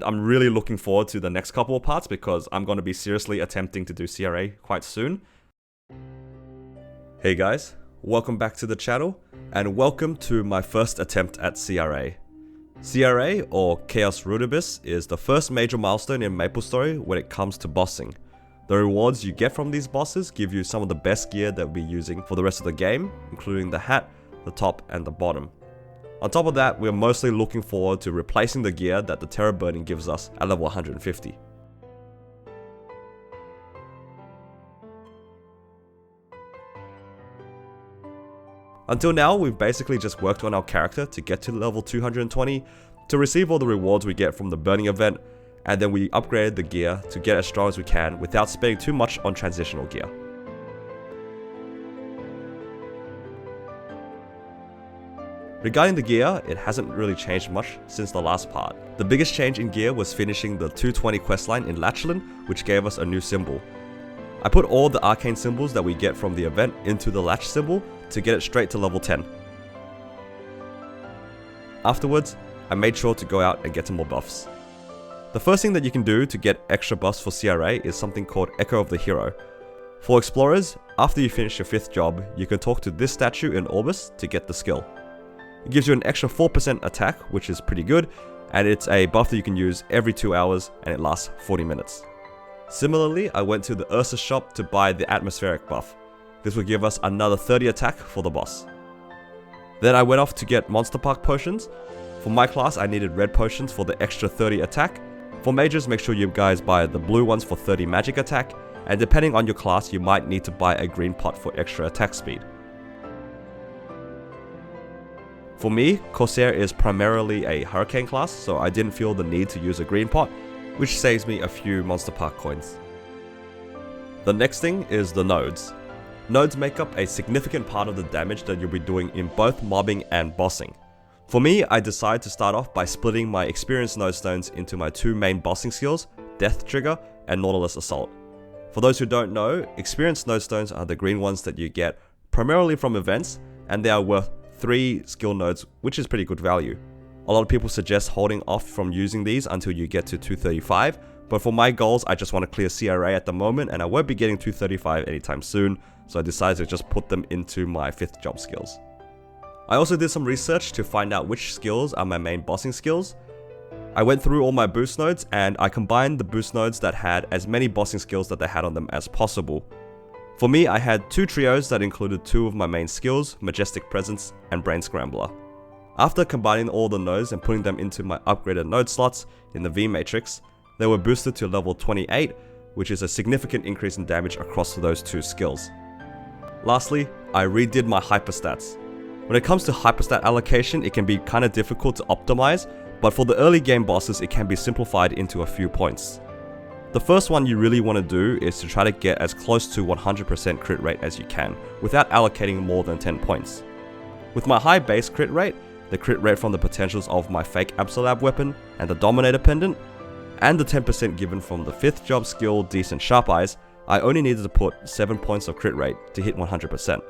I'm really looking forward to the next couple of parts because I'm going to be seriously attempting to do CRA quite soon. Hey guys, welcome back to the channel and welcome to my first attempt at CRA. CRA, or Chaos Rudibus, is the first major milestone in Maplestory when it comes to bossing. The rewards you get from these bosses give you some of the best gear that we'll be using for the rest of the game, including the hat, the top and the bottom. On top of that, we're mostly looking forward to replacing the gear that the Terror Burning gives us at level 150. Until now, we've basically just worked on our character to get to level 220, to receive all the rewards we get from the burning event, and then we upgraded the gear to get as strong as we can without spending too much on transitional gear. Regarding the gear, it hasn't really changed much since the last part. The biggest change in gear was finishing the 220 questline in Lachlan, which gave us a new symbol. I put all the arcane symbols that we get from the event into the latch symbol to get it straight to level 10. Afterwards, I made sure to go out and get some more buffs. The first thing that you can do to get extra buffs for CRA is something called Echo of the Hero. For explorers, after you finish your 5th job, you can talk to this statue in Orbis to get the skill. It gives you an extra 4% attack, which is pretty good, and it's a buff that you can use every 2 hours and it lasts 40 minutes. Similarly, I went to the Ursa shop to buy the atmospheric buff. This will give us another 30 attack for the boss. Then I went off to get Monster Park potions. For my class, I needed red potions for the extra 30 attack. For mages, make sure you guys buy the blue ones for 30 magic attack, and depending on your class, you might need to buy a green pot for extra attack speed. For me, Corsair is primarily a hurricane class, so I didn't feel the need to use a green pot, which saves me a few Monster Park coins. The next thing is the nodes. Nodes make up a significant part of the damage that you'll be doing in both mobbing and bossing. For me, I decided to start off by splitting my Experience Node Stones into my 2 main bossing skills, Death Trigger and Nautilus Assault. For those who don't know, Experience Node Stones are the green ones that you get primarily from events, and they are worth 3 skill nodes, which is pretty good value. A lot of people suggest holding off from using these until you get to 235, but for my goals, I just want to clear CRA at the moment and I won't be getting 235 anytime soon, so I decided to just put them into my 5th job skills. I also did some research to find out which skills are my main bossing skills. I went through all my boost nodes and I combined the boost nodes that had as many bossing skills that they had on them as possible. For me, I had 2 trios that included 2 of my main skills, Majestic Presence and Brain Scrambler. After combining all the nodes and putting them into my upgraded node slots in the V matrix, they were boosted to level 28, which is a significant increase in damage across those 2 skills. Lastly, I redid my hyperstats. When it comes to hyperstat allocation, it can be kinda difficult to optimize, but for the early game bosses, it can be simplified into a few points. The first one you really want to do is to try to get as close to 100% crit rate as you can, without allocating more than 10 points. With my high base crit rate, the crit rate from the potentials of my fake Absolab weapon and the Dominator pendant, and the 10% given from the 5th job skill Decent Sharp Eyes, I only needed to put 7 points of crit rate to hit 100%.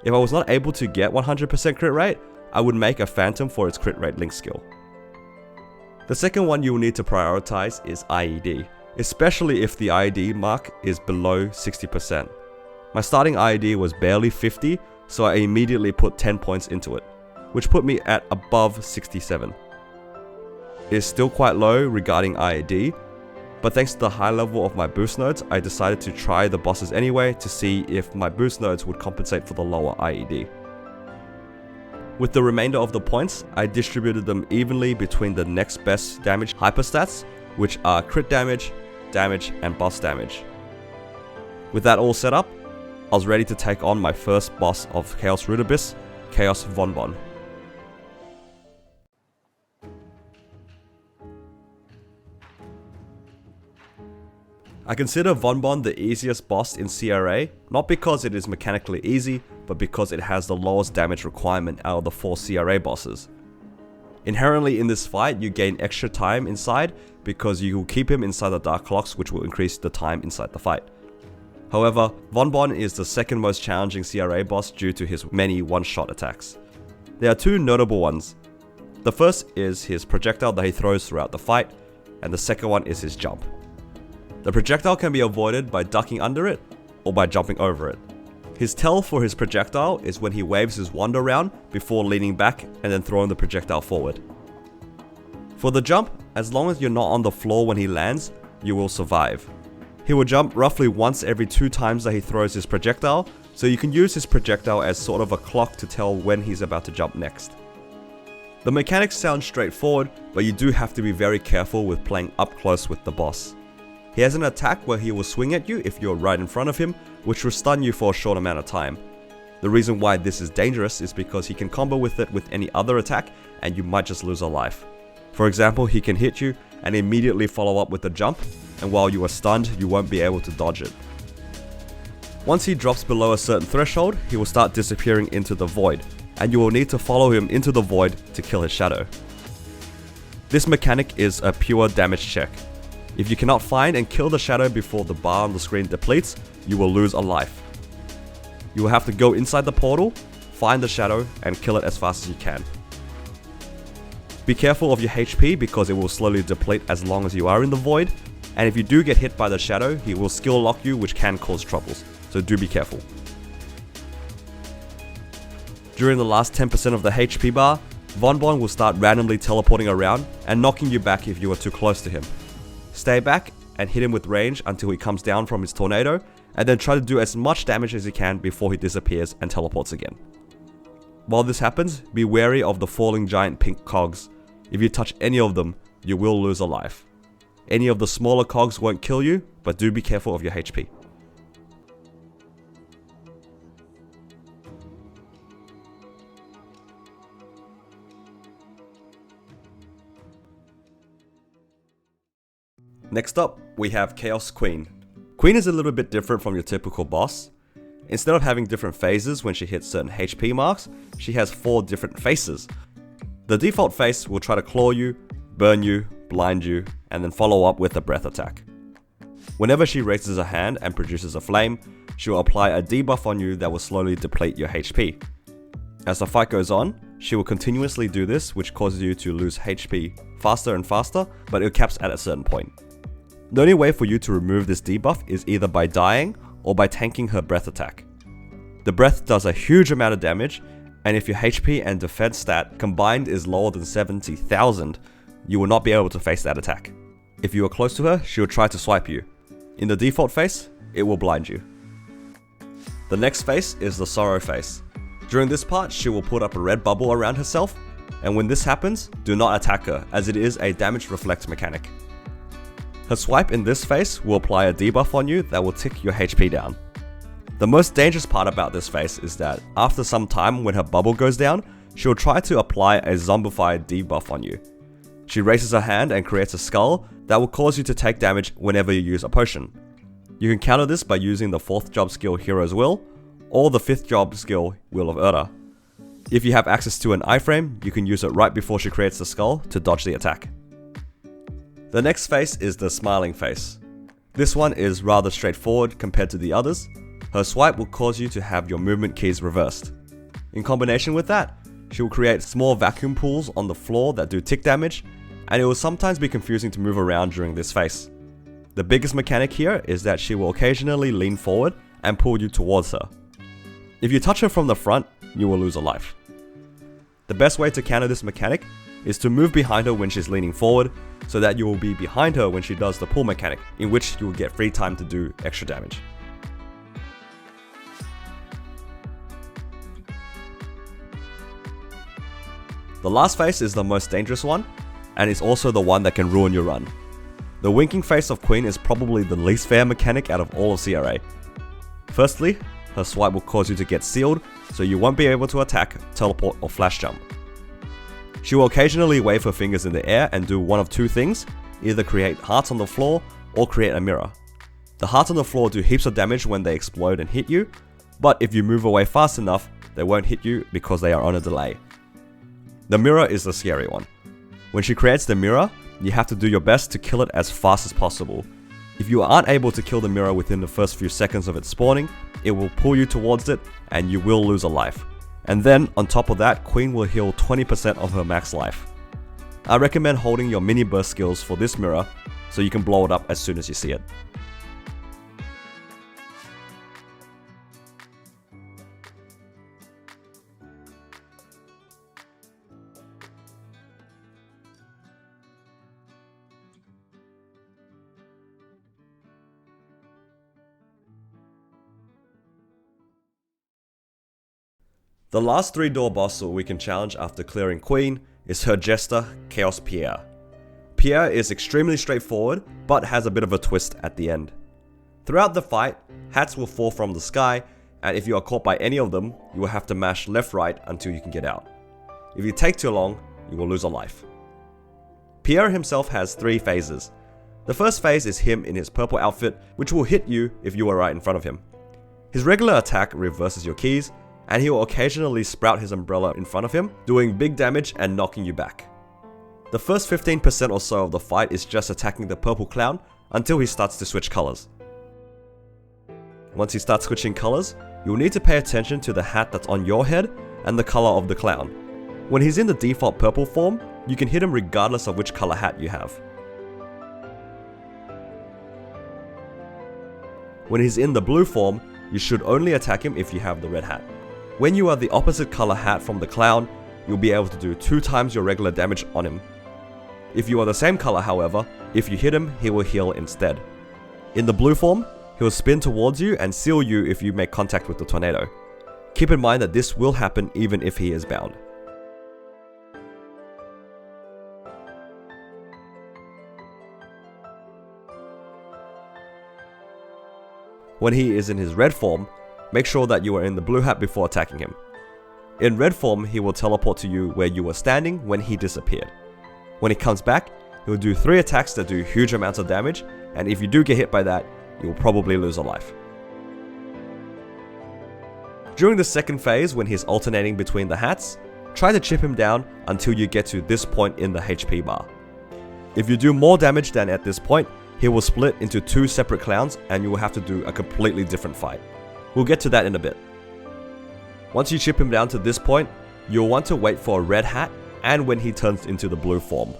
If I was not able to get 100% crit rate, I would make a Phantom for its crit rate link skill. The second one you will need to prioritize is IED, especially if the IED mark is below 60%. My starting IED was barely 50, so I immediately put 10 points into it, which put me at above 67. It is still quite low regarding IED, but thanks to the high level of my boost nodes, I decided to try the bosses anyway to see if my boost nodes would compensate for the lower IED. With the remainder of the points, I distributed them evenly between the next best damage hyperstats, which are crit damage, damage, and boss damage. With that all set up, I was ready to take on my first boss of Chaos Rudibus, Chaos Von Bon. I consider Von Bon the easiest boss in CRA, not because it is mechanically easy, but because it has the lowest damage requirement out of the 4 CRA bosses. Inherently in this fight, you gain extra time inside because you will keep him inside the Dark Clocks, which will increase the time inside the fight. However, Von Bon is the second most challenging CRA boss due to his many one-shot attacks. There are 2 notable ones. The first is his projectile that he throws throughout the fight, and the second one is his jump. The projectile can be avoided by ducking under it or by jumping over it. His tell for his projectile is when he waves his wand around before leaning back and then throwing the projectile forward. For the jump, as long as you're not on the floor when he lands, you will survive. He will jump roughly once every 2 times that he throws his projectile, so you can use his projectile as sort of a clock to tell when he's about to jump next. The mechanics sound straightforward, but you do have to be very careful with playing up close with the boss. He has an attack where he will swing at you if you're right in front of him, which will stun you for a short amount of time. The reason why this is dangerous is because he can combo with it with any other attack and you might just lose a life. For example, he can hit you and immediately follow up with a jump, and while you are stunned, you won't be able to dodge it. Once he drops below a certain threshold, he will start disappearing into the void, and you will need to follow him into the void to kill his shadow. This mechanic is a pure damage check. If you cannot find and kill the shadow before the bar on the screen depletes, you will lose a life. You will have to go inside the portal, find the shadow, and kill it as fast as you can. Be careful of your HP because it will slowly deplete as long as you are in the void, and if you do get hit by the shadow, he will skill lock you, which can cause troubles, so do be careful. During the last 10% of the HP bar, Von Bon will start randomly teleporting around and knocking you back if you are too close to him. Stay back and hit him with range until he comes down from his tornado, and then try to do as much damage as you can before he disappears and teleports again. While this happens, be wary of the falling giant pink cogs. If you touch any of them, you will lose a life. Any of the smaller cogs won't kill you, but do be careful of your HP. Next up, we have Chaos Queen. Queen is a little bit different from your typical boss. Instead of having different phases when she hits certain HP marks, she has 4 different faces. The default phase will try to claw you, burn you, blind you, and then follow up with a breath attack. Whenever she raises her hand and produces a flame, she will apply a debuff on you that will slowly deplete your HP. As the fight goes on, she will continuously do this, which causes you to lose HP faster and faster, but it caps at a certain point. The only way for you to remove this debuff is either by dying or by tanking her breath attack. The breath does a huge amount of damage, and if your HP and defense stat combined is lower than 70,000, you will not be able to face that attack. If you are close to her, she will try to swipe you. In the default phase, it will blind you. The next phase is the Sorrow phase. During this part, she will put up a red bubble around herself, and when this happens, do not attack her, as it is a damage reflect mechanic. Her swipe in this phase will apply a debuff on you that will tick your HP down. The most dangerous part about this phase is that after some time when her bubble goes down, she will try to apply a zombified debuff on you. She raises her hand and creates a skull that will cause you to take damage whenever you use a potion. You can counter this by using the 4th job skill Hero's Will, or the 5th job skill Will of Urda. If you have access to an iframe, you can use it right before she creates the skull to dodge the attack. The next phase is the Smiling phase. This one is rather straightforward compared to the others. Her swipe will cause you to have your movement keys reversed. In combination with that, she will create small vacuum pools on the floor that do tick damage, and it will sometimes be confusing to move around during this phase. The biggest mechanic here is that she will occasionally lean forward and pull you towards her. If you touch her from the front, you will lose a life. The best way to counter this mechanic is to move behind her when she's leaning forward, so that you will be behind her when she does the pull mechanic, in which you will get free time to do extra damage. The last phase is the most dangerous one, and is also the one that can ruin your run. The winking phase of Queen is probably the least fair mechanic out of all of CRA. Firstly, her swipe will cause you to get sealed, so you won't be able to attack, teleport, or flash jump. She will occasionally wave her fingers in the air and do one of 2 things, either create hearts on the floor or create a mirror. The hearts on the floor do heaps of damage when they explode and hit you, but if you move away fast enough, they won't hit you because they are on a delay. The mirror is the scary one. When she creates the mirror, you have to do your best to kill it as fast as possible. If you aren't able to kill the mirror within the first few seconds of it spawning, it will pull you towards it and you will lose a life. And then, on top of that, Queen will heal 20% of her max life. I recommend holding your mini burst skills for this mirror so you can blow it up as soon as you see it. The last 3-door boss that we can challenge after clearing Queen is her jester, Chaos Pierre. Pierre is extremely straightforward, but has a bit of a twist at the end. Throughout the fight, hats will fall from the sky, and if you are caught by any of them, you will have to mash left-right until you can get out. If you take too long, you will lose a life. Pierre himself has 3 phases. The first phase is him in his purple outfit, which will hit you if you are right in front of him. His regular attack reverses your keys, and he will occasionally sprout his umbrella in front of him, doing big damage and knocking you back. The first 15% or so of the fight is just attacking the purple clown until he starts to switch colors. Once he starts switching colors, you'll need to pay attention to the hat that's on your head and the color of the clown. When he's in the default purple form, you can hit him regardless of which color hat you have. When he's in the blue form, you should only attack him if you have the red hat. When you are the opposite color hat from the clown, you'll be able to do 2 times your regular damage on him. If you are the same color, however, if you hit him, he will heal instead. In the blue form, he will spin towards you and seal you if you make contact with the tornado. Keep in mind that this will happen even if he is bound. When he is in his red form, make sure that you are in the blue hat before attacking him. In red form, he will teleport to you where you were standing when he disappeared. When he comes back, he will do 3 attacks that do huge amounts of damage, and if you do get hit by that, you will probably lose a life. During the second phase, when he's alternating between the hats, try to chip him down until you get to this point in the HP bar. If you do more damage than at this point, he will split into 2 separate clowns and you will have to do a completely different fight. We'll get to that in a bit. Once you chip him down to this point, you'll want to wait for a red hat and when he turns into the blue form.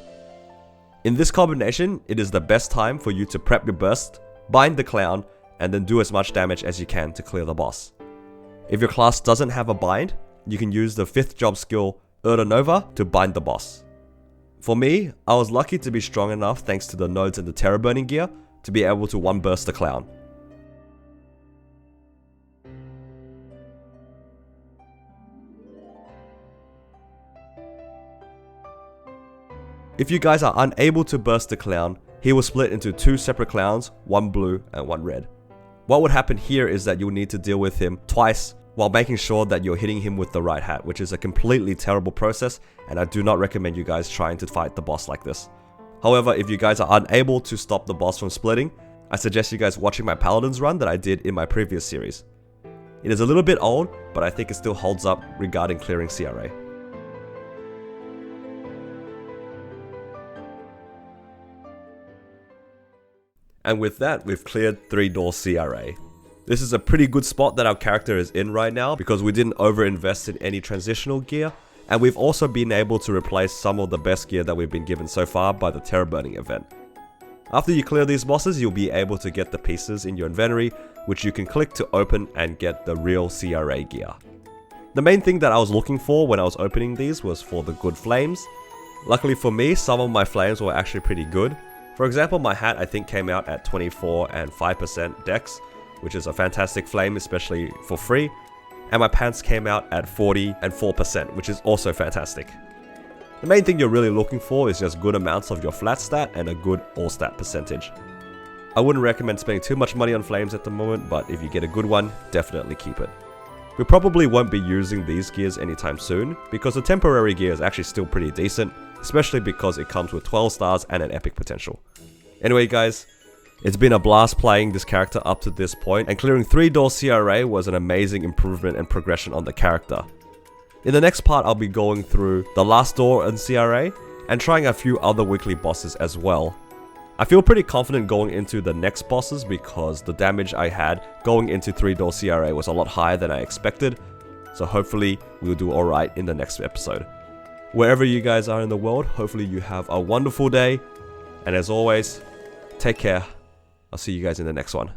In this combination, it is the best time for you to prep your burst, bind the clown, and then do as much damage as you can to clear the boss. If your class doesn't have a bind, you can use the 5th job skill, Urda Nova, to bind the boss. For me, I was lucky to be strong enough thanks to the nodes and the terror burning gear to be able to 1-burst the clown. If you guys are unable to burst the clown, he will split into 2 separate clowns, 1 blue and 1 red. What would happen here is that you'll need to deal with him twice while making sure that you're hitting him with the right hat, which is a completely terrible process, and I do not recommend you guys trying to fight the boss like this. However, if you guys are unable to stop the boss from splitting, I suggest you guys watching my Paladins run that I did in my previous series. It is a little bit old, but I think it still holds up regarding clearing CRA. And with that, we've cleared 3-door CRA. This is a pretty good spot that our character is in right now because we didn't overinvest in any transitional gear, and we've also been able to replace some of the best gear that we've been given so far by the Terror Burning event. After you clear these bosses, you'll be able to get the pieces in your inventory, which you can click to open and get the real CRA gear. The main thing that I was looking for when I was opening these was for the good flames. Luckily for me, some of my flames were actually pretty good. For example, my hat I think came out at 24 and 5% dex, which is a fantastic flame, especially for free. And my pants came out at 40 and 4%, which is also fantastic. The main thing you're really looking for is just good amounts of your flat stat and a good all stat percentage. I wouldn't recommend spending too much money on flames at the moment, but if you get a good one, definitely keep it. We probably won't be using these gears anytime soon, because the temporary gear is actually still pretty decent, especially because it comes with 12 stars and an epic potential. Anyway guys, it's been a blast playing this character up to this point, and clearing 3-door CRA was an amazing improvement and progression on the character. In the next part, I'll be going through the last door in CRA, and trying a few other weekly bosses as well. I feel pretty confident going into the next bosses because the damage I had going into 3-door CRA was a lot higher than I expected, so hopefully we'll do alright in the next episode. wherever you guys are in the world, hopefully you have a wonderful day. And as always, take care. I'll see you guys in the next one.